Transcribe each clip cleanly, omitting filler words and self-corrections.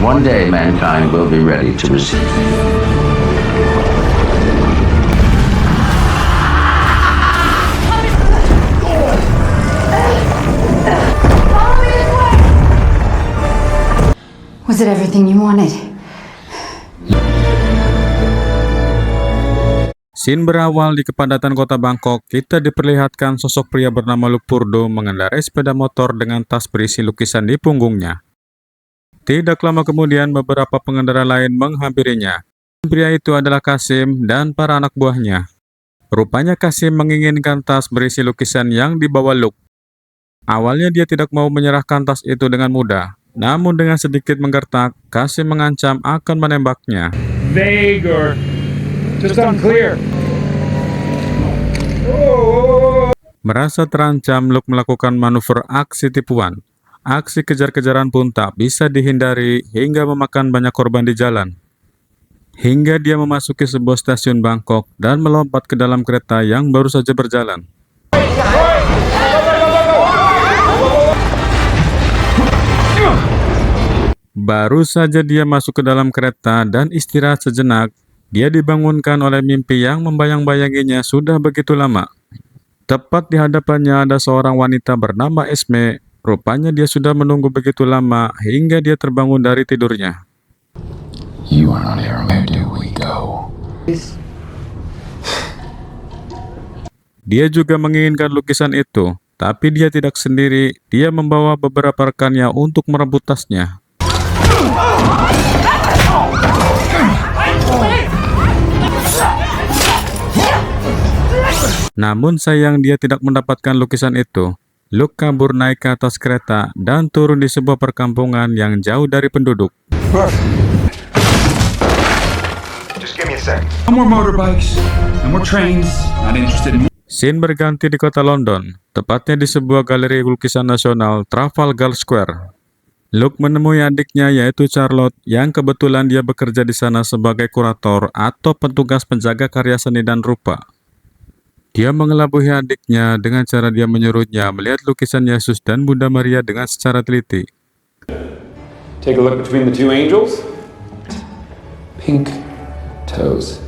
One day mankind will be ready to receive. Was it everything you wanted? Scene berawal di kepadatan kota Bangkok. Kita diperlihatkan sosok pria bernama Luke Purdo mengendarai sepeda motor dengan tas berisi lukisan di punggungnya. Tidak lama kemudian beberapa pengendara lain menghampirinya. Pria itu adalah Kasim dan para anak buahnya. Rupanya Kasim menginginkan tas berisi lukisan yang dibawa Luke. Awalnya dia tidak mau menyerahkan tas itu dengan mudah. Namun dengan sedikit menggertak, Kasim mengancam akan menembaknya. Vague or just unclear. Merasa terancam, Luke melakukan manuver aksi tipuan. Aksi kejar-kejaran pun tak bisa dihindari hingga memakan banyak korban di jalan. Hingga dia memasuki sebuah stasiun Bangkok dan melompat ke dalam kereta yang baru saja berjalan. Baru saja dia masuk ke dalam kereta dan istirahat sejenak, dia dibangunkan oleh mimpi yang membayang-bayanginya sudah begitu lama. Tepat di hadapannya ada seorang wanita bernama Esme. Rupanya dia sudah menunggu begitu lama hingga dia terbangun dari tidurnya. You are not here. Where do we go? Dia juga menginginkan lukisan itu, tapi dia tidak sendiri. Dia membawa beberapa rekannya untuk merebut tasnya. Namun sayang dia tidak mendapatkan lukisan itu. Luke kabur naik ke atas kereta dan turun di sebuah perkampungan yang jauh dari penduduk. Just give me a sec. No more motorbikes, no more trains, not interested in. Scene berganti di kota London, tepatnya di sebuah galeri lukisan nasional Trafalgar Square. Luke menemui adiknya yaitu Charlotte yang kebetulan dia bekerja di sana sebagai kurator atau petugas penjaga karya seni dan rupa. Dia mengelabui adiknya dengan cara dia menyuruhnya melihat lukisan Yesus dan Bunda Maria dengan secara teliti. Take a look between the two angels. Pink toes.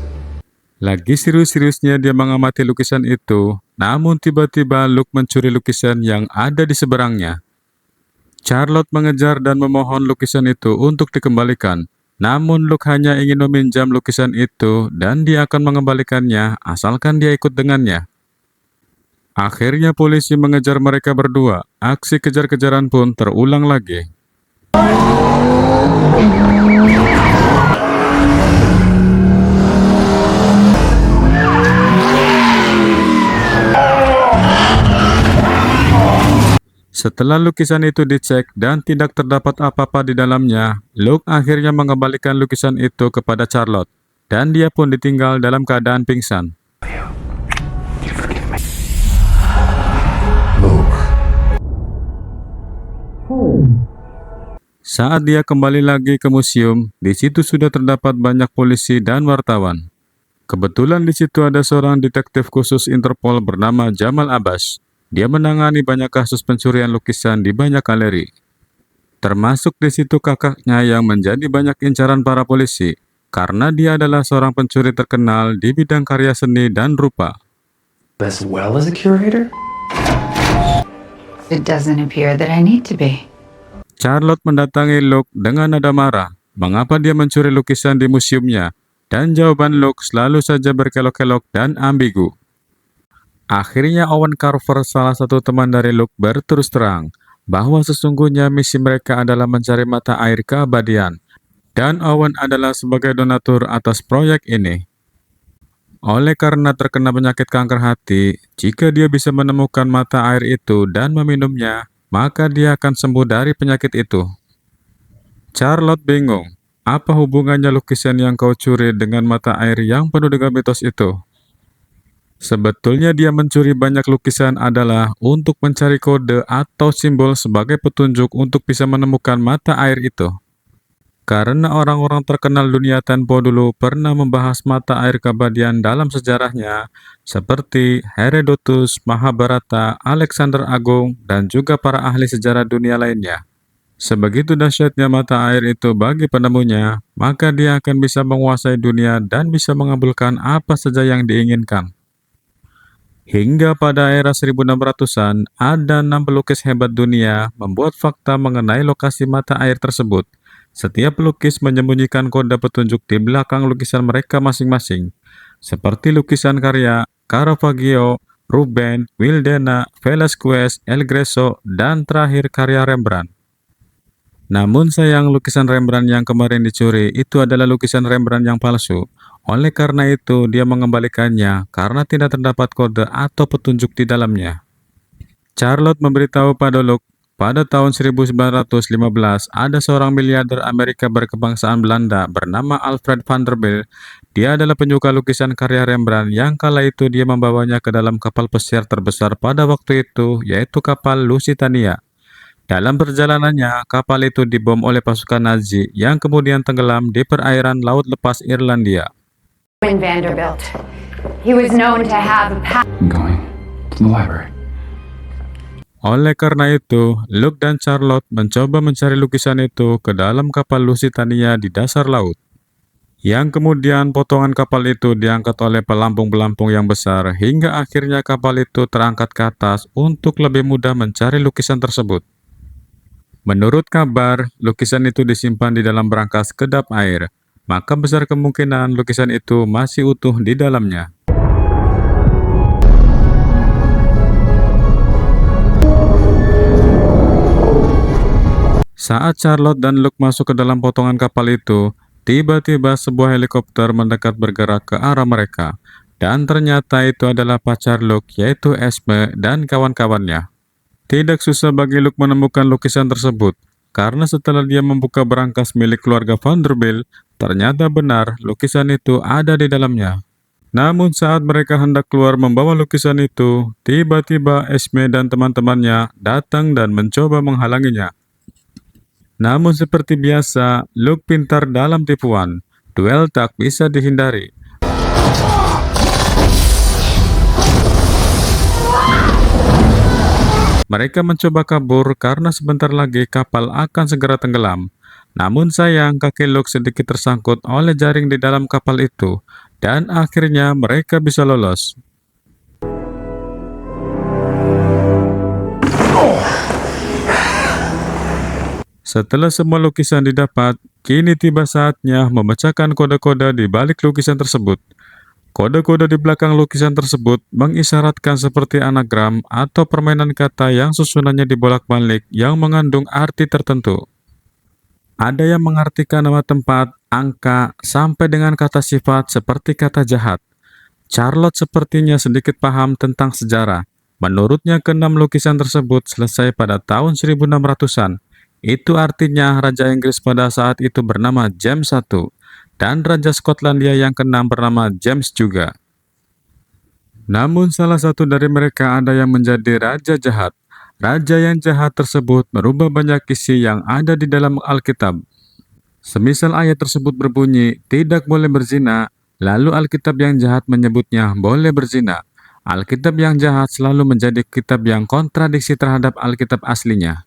Lagi serius-seriusnya dia mengamati lukisan itu, namun tiba-tiba Luke mencuri lukisan yang ada di seberangnya. Charlotte mengejar dan memohon lukisan itu untuk dikembalikan. Namun Luke hanya ingin meminjam lukisan itu dan dia akan mengembalikannya asalkan dia ikut dengannya. Akhirnya polisi mengejar mereka berdua. Aksi kejar-kejaran pun terulang lagi. Setelah lukisan itu dicek dan tidak terdapat apa-apa di dalamnya, Luke akhirnya mengembalikan lukisan itu kepada Charlotte, dan dia pun ditinggal dalam keadaan pingsan. Saat dia kembali lagi ke museum, di situ sudah terdapat banyak polisi dan wartawan. Kebetulan di situ ada seorang detektif khusus Interpol bernama Jamal Abbas. Dia menangani banyak kasus pencurian lukisan di banyak galeri. Termasuk di situ kakaknya yang menjadi banyak incaran para polisi, karena dia adalah seorang pencuri terkenal di bidang karya seni dan rupa. As well as a curator? It doesn't appear that I need to be. Charlotte mendatangi Luke dengan nada marah, mengapa dia mencuri lukisan di museumnya, dan jawaban Luke selalu saja berkelok-kelok dan ambigu. Akhirnya Owen Carver, salah satu teman dari Luke, berterus terang bahwa sesungguhnya misi mereka adalah mencari mata air keabadian, dan Owen adalah sebagai donatur atas proyek ini. Oleh karena terkena penyakit kanker hati, jika dia bisa menemukan mata air itu dan meminumnya, maka dia akan sembuh dari penyakit itu. Charlotte bingung, apa hubungannya lukisan yang kau curi dengan mata air yang penuh dengan mitos itu? Sebetulnya dia mencuri banyak lukisan adalah untuk mencari kode atau simbol sebagai petunjuk untuk bisa menemukan mata air itu. Karena orang-orang terkenal dunia tempo dulu pernah membahas mata air keabadian dalam sejarahnya, seperti Herodotus, Mahabharata, Alexander Agung, dan juga para ahli sejarah dunia lainnya. Sebegitu dahsyatnya mata air itu bagi penemunya, maka dia akan bisa menguasai dunia dan bisa mengabulkan apa saja yang diinginkan. Hingga pada era 1600-an, ada 6 pelukis hebat dunia membuat fakta mengenai lokasi mata air tersebut. Setiap pelukis menyembunyikan kode petunjuk di belakang lukisan mereka masing-masing, seperti lukisan karya Caravaggio, Ruben, Wildena, Velázquez, El Greco, dan terakhir karya Rembrandt. Namun sayang lukisan Rembrandt yang kemarin dicuri itu adalah lukisan Rembrandt yang palsu. Oleh karena itu dia mengembalikannya karena tidak terdapat kode atau petunjuk di dalamnya. Charlotte memberitahu pada Luke, pada tahun 1915 ada seorang miliarder Amerika berkebangsaan Belanda bernama Alfred Vanderbilt. Dia adalah penyuka lukisan karya Rembrandt yang kala itu dia membawanya ke dalam kapal pesiar terbesar pada waktu itu, yaitu kapal Lusitania. Dalam perjalanannya, kapal itu dibom oleh pasukan Nazi yang kemudian tenggelam di perairan Laut Lepas Irlandia. Vanderbilt. He was known to have I'm going to the library. Oleh karena itu, Luke dan Charlotte mencoba mencari lukisan itu ke dalam kapal Lusitania di dasar laut. Yang kemudian potongan kapal itu diangkat oleh pelampung-pelampung yang besar hingga akhirnya kapal itu terangkat ke atas untuk lebih mudah mencari lukisan tersebut. Menurut kabar, lukisan itu disimpan di dalam berangkas kedap air, maka besar kemungkinan lukisan itu masih utuh di dalamnya. Saat Charlotte dan Luke masuk ke dalam potongan kapal itu, tiba-tiba sebuah helikopter mendekat bergerak ke arah mereka, dan ternyata itu adalah pacar Luke, yaitu Esme dan kawan-kawannya. Tidak susah bagi Luke menemukan lukisan tersebut, karena setelah dia membuka berangkas milik keluarga Vanderbilt, ternyata benar lukisan itu ada di dalamnya. Namun saat mereka hendak keluar membawa lukisan itu, tiba-tiba Esme dan teman-temannya datang dan mencoba menghalanginya. Namun seperti biasa, Luke pintar dalam tipuan. Duel tak bisa dihindari. Mereka mencoba kabur karena sebentar lagi kapal akan segera tenggelam. Namun sayang kaki Luke sedikit tersangkut oleh jaring di dalam kapal itu, dan akhirnya mereka bisa lolos. Setelah semua lukisan didapat, kini tiba saatnya memecahkan kode-kode di balik lukisan tersebut. Kode-kode di belakang lukisan tersebut mengisyaratkan seperti anagram atau permainan kata yang susunannya dibolak-balik yang mengandung arti tertentu. Ada yang mengartikan nama tempat, angka, sampai dengan kata sifat seperti kata jahat. Charlotte sepertinya sedikit paham tentang sejarah. Menurutnya keenam lukisan tersebut selesai pada tahun 1600-an. Itu artinya Raja Inggris pada saat itu bernama James I, dan Raja Skotlandia yang keenam bernama James juga. Namun salah satu dari mereka ada yang menjadi raja jahat. Raja yang jahat tersebut merubah banyak isi yang ada di dalam Alkitab. Semisal ayat tersebut berbunyi, tidak boleh berzina, lalu Alkitab yang jahat menyebutnya boleh berzina. Alkitab yang jahat selalu menjadi kitab yang kontradiksi terhadap Alkitab aslinya.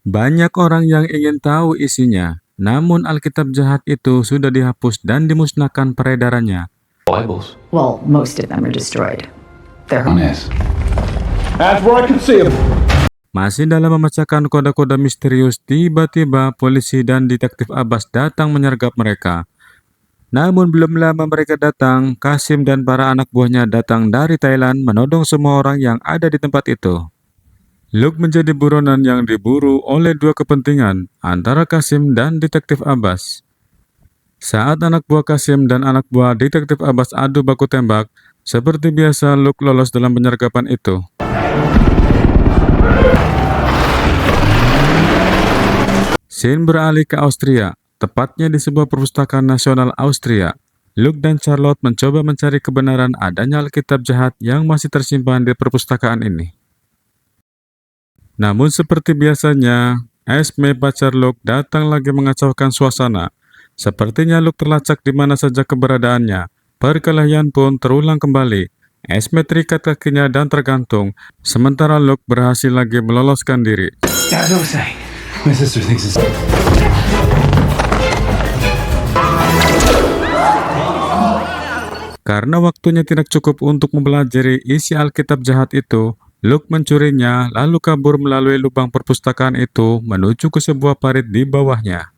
Banyak orang yang ingin tahu isinya, namun Alkitab jahat itu sudah dihapus dan dimusnahkan peredarannya. Bibles. Well, most of them are destroyed. They're On is. That's where I can see him. Masih dalam memecahkan kode-kode misterius, tiba-tiba polisi dan detektif Abbas datang menyergap mereka. Namun belum lama mereka datang, Kasim dan para anak buahnya datang dari Thailand menodong semua orang yang ada di tempat itu. Luke menjadi buronan yang diburu oleh dua kepentingan, antara Kasim dan detektif Abbas. Saat anak buah Kasim dan anak buah detektif Abbas adu baku tembak, seperti biasa Luke lolos dalam penyergapan itu. Scene beralih ke Austria, tepatnya di sebuah perpustakaan nasional Austria. Luke dan Charlotte mencoba mencari kebenaran adanya Alkitab jahat yang masih tersimpan di perpustakaan ini. Namun seperti biasanya, Esme pacar Luke datang lagi mengacaukan suasana. Sepertinya Luke terlacak di mana saja keberadaannya. Perkelahian pun terulang kembali. Esme terikat kakinya dan tergantung, sementara Luke berhasil lagi meloloskan diri. As I was saying, My sister thinks it's. Karena waktunya tidak cukup untuk mempelajari isi Alkitab jahat itu, Luke mencurinya lalu kabur melalui lubang perpustakaan itu menuju ke sebuah parit di bawahnya.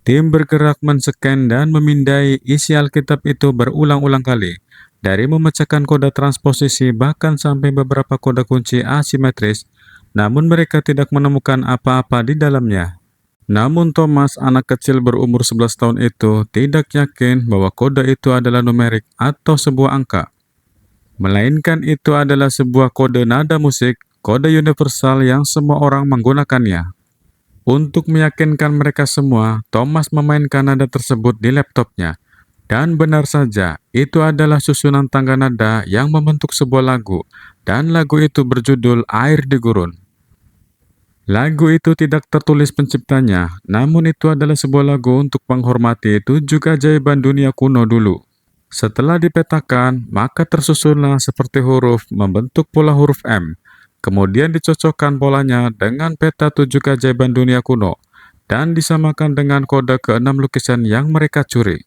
Tim bergerak men-scan dan memindai isi Alkitab itu berulang-ulang kali, dari memecahkan kode transposisi bahkan sampai beberapa kode kunci asimetris, namun mereka tidak menemukan apa-apa di dalamnya. Namun Thomas, anak kecil berumur 11 tahun itu, tidak yakin bahwa kode itu adalah numerik atau sebuah angka, melainkan itu adalah sebuah kode nada musik, kode universal yang semua orang menggunakannya. Untuk meyakinkan mereka semua, Thomas memainkan nada tersebut di laptopnya. Dan benar saja, itu adalah susunan tangga nada yang membentuk sebuah lagu, dan lagu itu berjudul Air di Gurun. Lagu itu tidak tertulis penciptanya, namun itu adalah sebuah lagu untuk menghormati 7 keajaiban dunia kuno dulu. Setelah dipetakan, maka tersusunlah seperti huruf membentuk pola huruf M. Kemudian dicocokkan polanya dengan peta 7 keajaiban dunia kuno, dan disamakan dengan kode ke-6 lukisan yang mereka curi.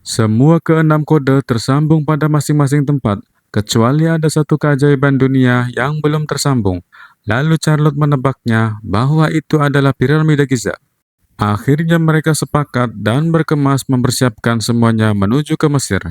Semua ke-6 kode tersambung pada masing-masing tempat, kecuali ada satu keajaiban dunia yang belum tersambung. Lalu Charlotte menebaknya bahwa itu adalah piramida Giza. Akhirnya mereka sepakat dan berkemas mempersiapkan semuanya menuju ke Mesir.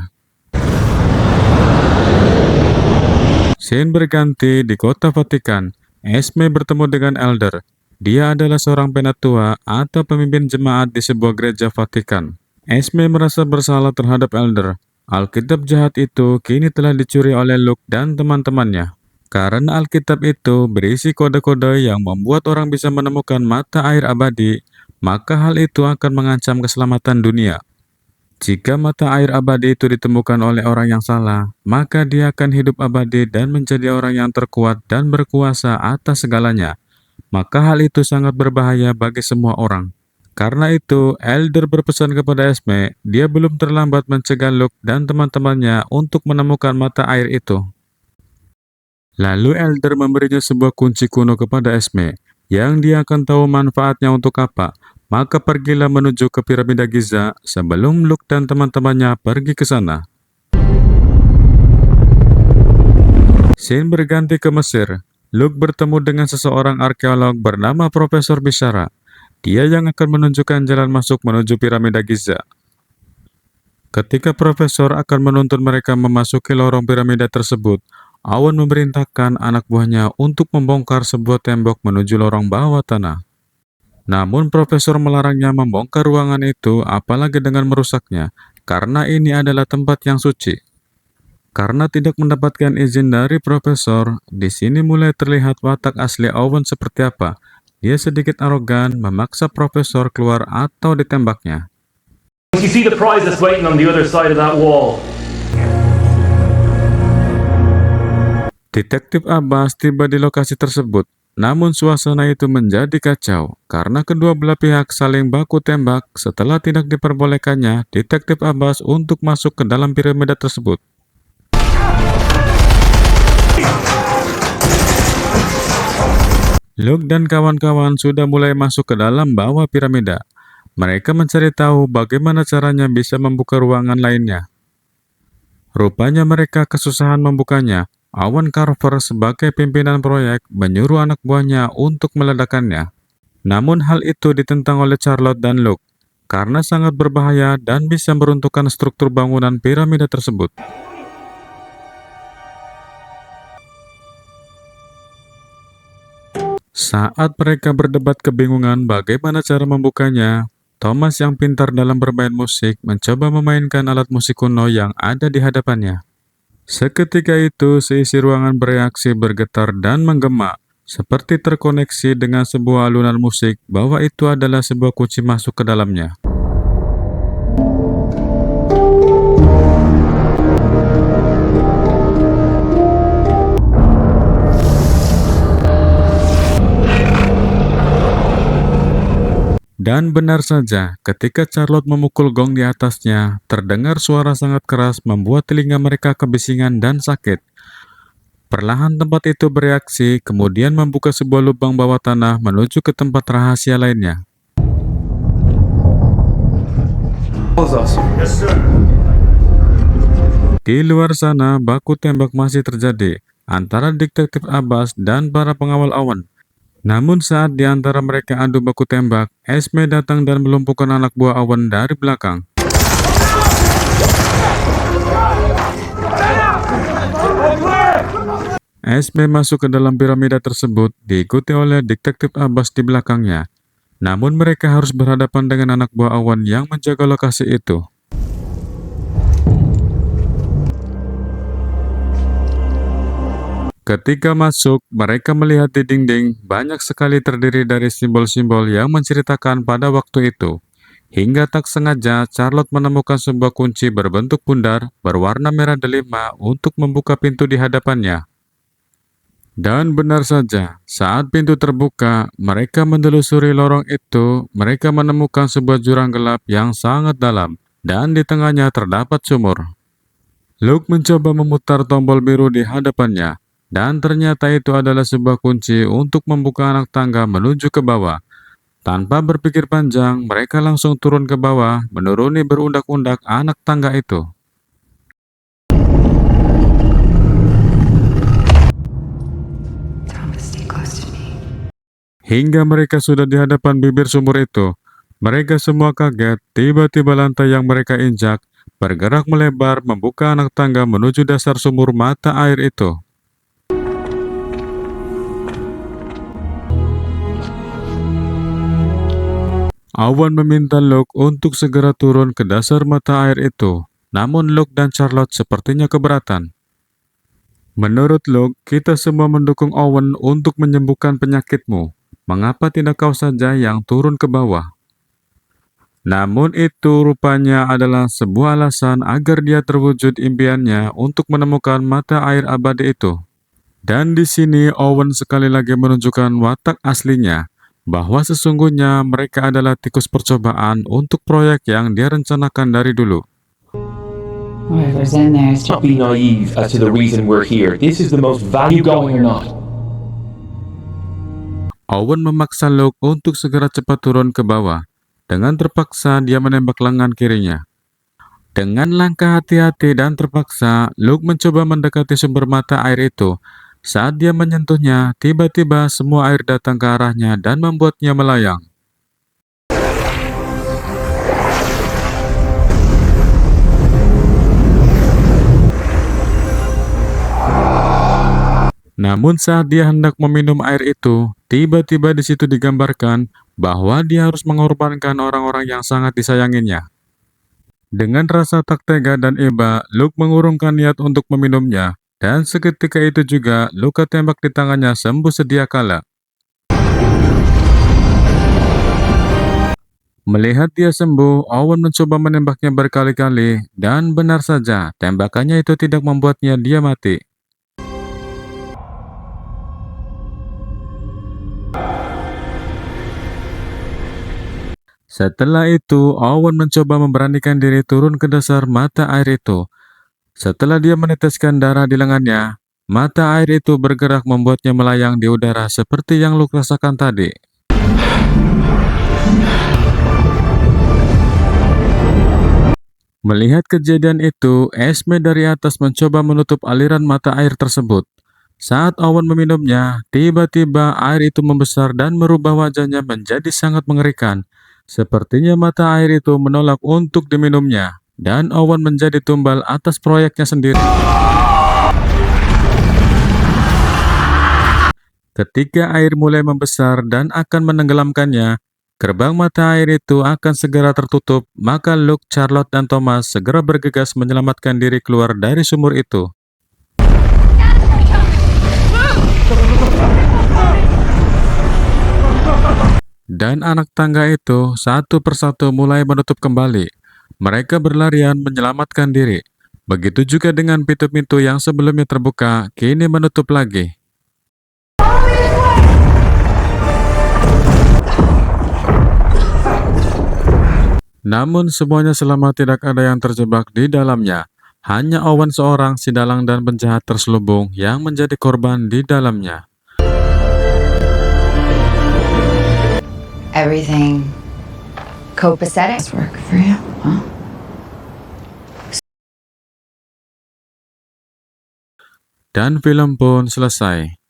Scene berganti di kota Vatikan. Esme bertemu dengan Elder. Dia adalah seorang penatua atau pemimpin jemaat di sebuah gereja Vatikan. Esme merasa bersalah terhadap Elder. Alkitab jahat itu kini telah dicuri oleh Luke dan teman-temannya. Karena Alkitab itu berisi kode-kode yang membuat orang bisa menemukan mata air abadi, maka hal itu akan mengancam keselamatan dunia. Jika mata air abadi itu ditemukan oleh orang yang salah, maka dia akan hidup abadi dan menjadi orang yang terkuat dan berkuasa atas segalanya. Maka hal itu sangat berbahaya bagi semua orang. Karena itu, Elder berpesan kepada Esme, dia belum terlambat mencegah Luke dan teman-temannya untuk menemukan mata air itu. Lalu Elder memberinya sebuah kunci kuno kepada Esme, yang dia akan tahu manfaatnya untuk apa. Maka pergilah menuju ke piramida Giza sebelum Luke dan teman-temannya pergi ke sana. Scene berganti ke Mesir. Luke bertemu dengan seseorang arkeolog bernama Profesor Bishara. Dia yang akan menunjukkan jalan masuk menuju piramida Giza. Ketika Profesor akan menuntun mereka memasuki lorong piramida tersebut, Owen memerintahkan anak buahnya untuk membongkar sebuah tembok menuju lorong bawah tanah. Namun Profesor melarangnya membongkar ruangan itu, apalagi dengan merusaknya, karena ini adalah tempat yang suci. Karena tidak mendapatkan izin dari Profesor, di sini mulai terlihat watak asli Owen seperti apa. Dia sedikit arogan, memaksa Profesor keluar atau ditembaknya. You see the prize that's waiting on the other side of that wall. Detektif Abbas tiba di lokasi tersebut. Namun suasana itu menjadi kacau karena kedua belah pihak saling baku tembak setelah tidak diperbolehkannya Detektif Abbas untuk masuk ke dalam piramida tersebut. Luke dan kawan-kawan sudah mulai masuk ke dalam bawah piramida. Mereka mencari tahu bagaimana caranya bisa membuka ruangan lainnya. Rupanya mereka kesusahan membukanya. Owen Carver sebagai pimpinan proyek menyuruh anak buahnya untuk meledakkannya. Namun hal itu ditentang oleh Charlotte dan Luke karena sangat berbahaya dan bisa meruntuhkan struktur bangunan piramida tersebut. Saat mereka berdebat kebingungan bagaimana cara membukanya, Thomas yang pintar dalam bermain musik mencoba memainkan alat musik kuno yang ada di hadapannya. Seketika itu, seisi ruangan bereaksi bergetar dan menggema, seperti terkoneksi dengan sebuah alunan musik bahwa itu adalah sebuah kunci masuk ke dalamnya. Dan benar saja, ketika Charlotte memukul gong di atasnya, terdengar suara sangat keras membuat telinga mereka kebisingan dan sakit. Perlahan tempat itu bereaksi, kemudian membuka sebuah lubang bawah tanah menuju ke tempat rahasia lainnya. Di luar sana, baku tembak masih terjadi antara Detektif Abbas dan para pengawal Owen. Namun saat di antara mereka adu baku tembak, Esme datang dan melumpuhkan anak buah Owen dari belakang. Esme masuk ke dalam piramida tersebut, diikuti oleh Detektif Abbas di belakangnya. Namun mereka harus berhadapan dengan anak buah Owen yang menjaga lokasi itu. Ketika masuk, mereka melihat di dinding banyak sekali terdiri dari simbol-simbol yang menceritakan pada waktu itu. Hingga tak sengaja, Charlotte menemukan sebuah kunci berbentuk bundar berwarna merah delima untuk membuka pintu di hadapannya. Dan benar saja, saat pintu terbuka, mereka menelusuri lorong itu. Mereka menemukan sebuah jurang gelap yang sangat dalam, dan di tengahnya terdapat sumur. Luke mencoba memutar tombol biru di hadapannya, dan ternyata itu adalah sebuah kunci untuk membuka anak tangga menuju ke bawah. Tanpa berpikir panjang, mereka langsung turun ke bawah, menuruni berundak-undak anak tangga itu. Hingga mereka sudah di hadapan bibir sumur itu, mereka semua kaget. Tiba-tiba lantai yang mereka injak bergerak melebar, membuka anak tangga menuju dasar sumur mata air itu. Owen meminta Luke untuk segera turun ke dasar mata air itu, namun Luke dan Charlotte sepertinya keberatan. Menurut Luke, kita semua mendukung Owen untuk menyembuhkan penyakitmu. Mengapa tidak kau saja yang turun ke bawah? Namun itu rupanya adalah sebuah alasan agar dia terwujud impiannya untuk menemukan mata air abadi itu. Dan di sini Owen sekali lagi menunjukkan watak aslinya, bahwa sesungguhnya mereka adalah tikus percobaan untuk proyek yang dia rencanakan dari dulu. Whoever's in there is Not be naive as to the reason we're here. This is the most valuable. going or not. Owen memaksa Luke untuk segera cepat turun ke bawah. Dengan terpaksa, dia menembak lengan kirinya. Dengan langkah hati-hati dan terpaksa, Luke mencoba mendekati sumber mata air itu. Saat dia menyentuhnya, tiba-tiba semua air datang ke arahnya dan membuatnya melayang. Namun saat dia hendak meminum air itu, tiba-tiba di situ digambarkan bahwa dia harus mengorbankan orang-orang yang sangat disayanginya. Dengan rasa tak tega dan iba, Luke mengurungkan niat untuk meminumnya, dan seketika itu juga luka tembak di tangannya sembuh sedia kala. Melihat dia sembuh, Owen mencoba menembaknya berkali-kali, dan benar saja, tembakannya itu tidak membuatnya dia mati. Setelah itu, Owen mencoba memberanikan diri turun ke dasar mata air itu. Setelah dia meneteskan darah di lengannya, mata air itu bergerak membuatnya melayang di udara seperti yang Luke rasakan tadi. Melihat kejadian itu, Esme dari atas mencoba menutup aliran mata air tersebut. Saat Owen meminumnya, tiba-tiba air itu membesar dan merubah wajahnya menjadi sangat mengerikan. Sepertinya mata air itu menolak untuk diminumnya, dan Owen menjadi tumbal atas proyeknya sendiri. Ketika air mulai membesar dan akan menenggelamkannya, gerbang mata air itu akan segera tertutup, maka Luke, Charlotte, dan Thomas segera bergegas menyelamatkan diri keluar dari sumur itu. Dan anak tangga itu satu persatu mulai menutup kembali. Mereka berlarian menyelamatkan diri. Begitu juga dengan pintu-pintu yang sebelumnya terbuka, kini menutup lagi. Namun semuanya selamat, tidak ada yang terjebak di dalamnya. Hanya Owen seorang si dalang dan penjahat terselubung yang menjadi korban di dalamnya. Everything copacetic. Work for you, huh? Dan film pun selesai.